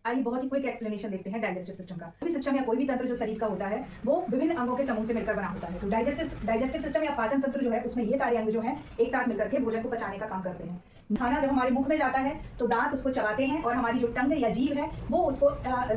आइए बहुत ही quick explanation देखते हैं डाइजेस्टिव सिस्टम का। कोई सिस्टम या कोई भी तंत्र जो शरीर का होता है वो विभिन्न अंगों के समूह से मिलकर बना होता है। तो डाइजेस्टिव सिस्टम या पाचन तंत्र जो है उसमें ये सारे अंग जो है एक साथ मिलकर के भोजन को पचाने का काम करते हैं। खाना जब हमारे मुख में जाता है तो दांत उसको चबाते हैं और हमारी जो टंग या जीभ है वो उसको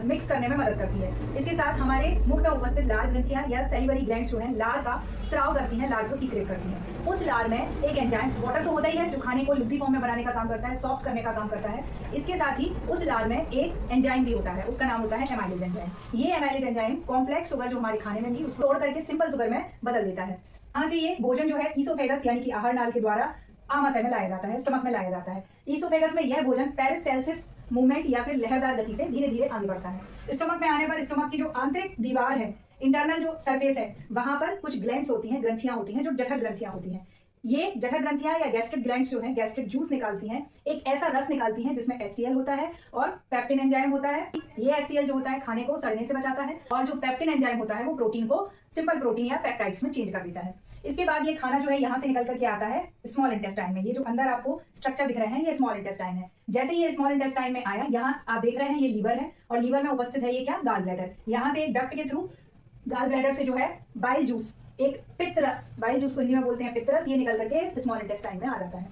मिक्स करने में मदद करती है। इसके साथ हमारे मुख में उपस्थित लार ग्रंथियां या सैलिवरी ग्लैंड्स जो है लार का स्त्राव करती हैं, लार को सीक्रेट करती हैं। उस लार में एक एंजाइम, वाटर तो होता ही है जो खाने को लिक्विड फॉर्म में बनाने का काम करता है, सॉफ्ट करने का काम करता है। इसके साथ ही उस लार में एक एंजाइम भी होता है, उसका नाम होता है एमाइलेज एंजाइम। ये एमाइलेज एंजाइम कॉम्प्लेक्स शुगर जो हमारे खाने में थी उसको तोड़ करके सिंपल शुगर में बदल देता है। यहाँ से ये भोजन जो है ईसोफेगस यानी कि आहार नाल के द्वारा आमाशय में लाया जाता है, स्टमक में लाया जाता है। ईसोफेगस में यह भोजन पेरिस्टाल्सिस मूवमेंट या फिर लहरदार गति से धीरे धीरे आगे बढ़ता है। स्टमक में आने पर स्टमक की जो आंतरिक दीवार है, इंटरनल जो सरफेस है, वहां पर कुछ ग्लैंड्स होती हैं, ग्रंथियां होती हैं जो जठर ग्रंथियां होती हैं। ये जठर ग्रंथियां या गैस्ट्रिक ग्लैंड्स जो हैं गैस्ट्रिक जूस निकालती हैं, एक ऐसा रस निकालती हैं जिसमें HCl होता है और पेप्टिन एंजाइम होता है। ये HCl जो होता है खाने को सड़ने से बचाता है और जो पेप्टिन एंजाइम होता है वो प्रोटीन को सिंपल प्रोटीन या पेप्टाइड्स में चेंज कर देता है। इसके बाद ये खाना जो है यहाँ से निकल करके आता है स्मॉल इंटेस्टाइन में। ये जो अंदर आपको स्ट्रक्चर दिख रहे हैं ये स्मॉल इंटेस्टाइन है। जैसे ये स्मॉल इंटेस्टाइन में आया, यहाँ आप देख रहे हैं ये लीवर है और लीवर में उपस्थित है ये क्या, गाल ब्लैडर। यहाँ से एक डक्ट के थ्रू गाल ब्लैडर से जो है बाइल जूस, एक पित्त रस, बाइल जूस को हिंदी में बोलते हैं पित्त रस, ये निकल करके स्मॉल इंटेस्टाइन में आ जाता है।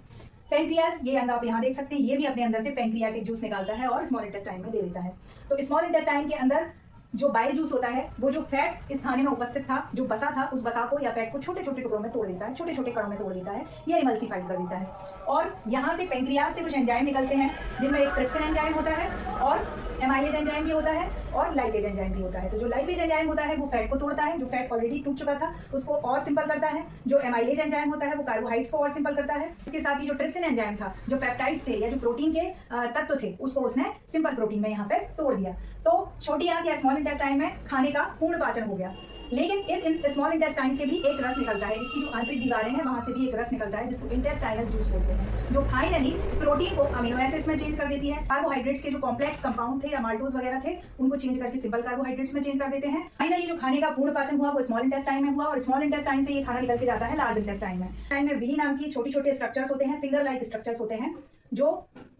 पेंक्रियाज, ये अंग आप यहाँ देख सकते हैं, ये भी अपने अंदर से पेंक्रियाटिक जूस निकालता है और स्मॉल इंटेस्टाइन में दे देता है। तो स्मॉल इंटेस्टाइन के अंदर जो बाइल जूस होता है वो जो फैट इस खाने में उपस्थित था, जो बसा था, उस बसा को या फैट को छोटे छोटे टुकड़ों में तोड़ देता है, छोटे छोटे कणों में तोड़ देता है, या इमल्सिफाइड कर देता है। और यहाँ से पेंक्रियाज से कुछ एंजाइम निकलते हैं जिनमें एक ट्रिप्सिन एंजाइम होता है और एमाइलेज एंजाइम भी होता है और लाइपेज एंजाइम भी होता है। तो जो लाइपेज एंजाइम होता है वो फैट को तोड़ता है, जो फैट ऑलरेडी टूट चुका था उसको और सिंपल करता है। जो एमाइलेज एंजाइम होता है वो कार्बोहाइड्रेट्स को और सिंपल करता है। इसके साथ ही जो ट्रिप्सिन एंजाइम था, जो पेप्टाइड्स थे या जो प्रोटीन के तत्व थे, उसको उसने सिंपल प्रोटीन में यहाँ पे तोड़ दिया। तो छोटी आंत या स्मॉल इंटेस्टाइन में खाने का पूर्ण पाचन हो गया। लेकिन इस स्मॉल इंटेस्टाइन से भी एक रस निकलता है, इसकी जो आंतरिक दीवारें हैं वहां से भी एक रस निकलता है जिसको इंटेस्टाइनल जूस बोलते हैं, जो फाइनली प्रोटीन को अमीनो एसिड्स में चेंज कर देती है। कार्बोहाइड्रेट्स के जो कॉम्प्लेक्स कंपाउंड थे या माल्टोज वगैरह थे उनको चेंज करके सिंपल कार्बोहाइड्रेट्स में चेंज कर देते हैं। फाइनली जो खाने का पूर्ण पाचन हुआ वो स्मॉल इंटेस्टाइन में हुआ और स्मॉल इंटेस्टाइन से ये खाना निकल के जाता है लार्ज इंटेस्टाइन में। इंटेस्टाइन में विली नाम की छोटे छोटे स्ट्रक्चर्स होते हैं, फिंगर लाइक स्ट्रक्चर्स होते हैं, जो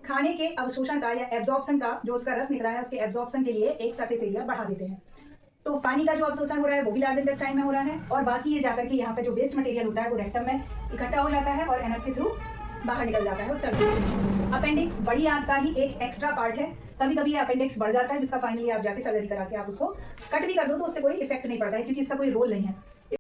खाने के अवशोषण का या एब्जॉर्प्शन का, जो उसका रस निकला है उसके एब्जॉर्प्शन के लिए एक सरफेस एरिया बढ़ा देते हैं। तो पानी का जो अवशोषण हो रहा है वो भी लार्ज इंटेस्टाइन में हो रहा है और बाकी ये जाकर के यहाँ पे जो वेस्ट मटेरियल होता है वो रेक्टम में इकट्ठा हो जाता है और एनएस के थ्रू बाहर निकल जाता है उत्सर्जन। अपेंडिक्स बड़ी आंत का ही एक एक्स्ट्रा पार्ट है। कभी कभी ये अपेंडिक्स बढ़ जाता है जिसका फाइनली आप जाके सर्जरी करा के आप उसको कट भी कर दो तो उससे कोई इफेक्ट नहीं पड़ता है क्योंकि इसका कोई रोल नहीं है।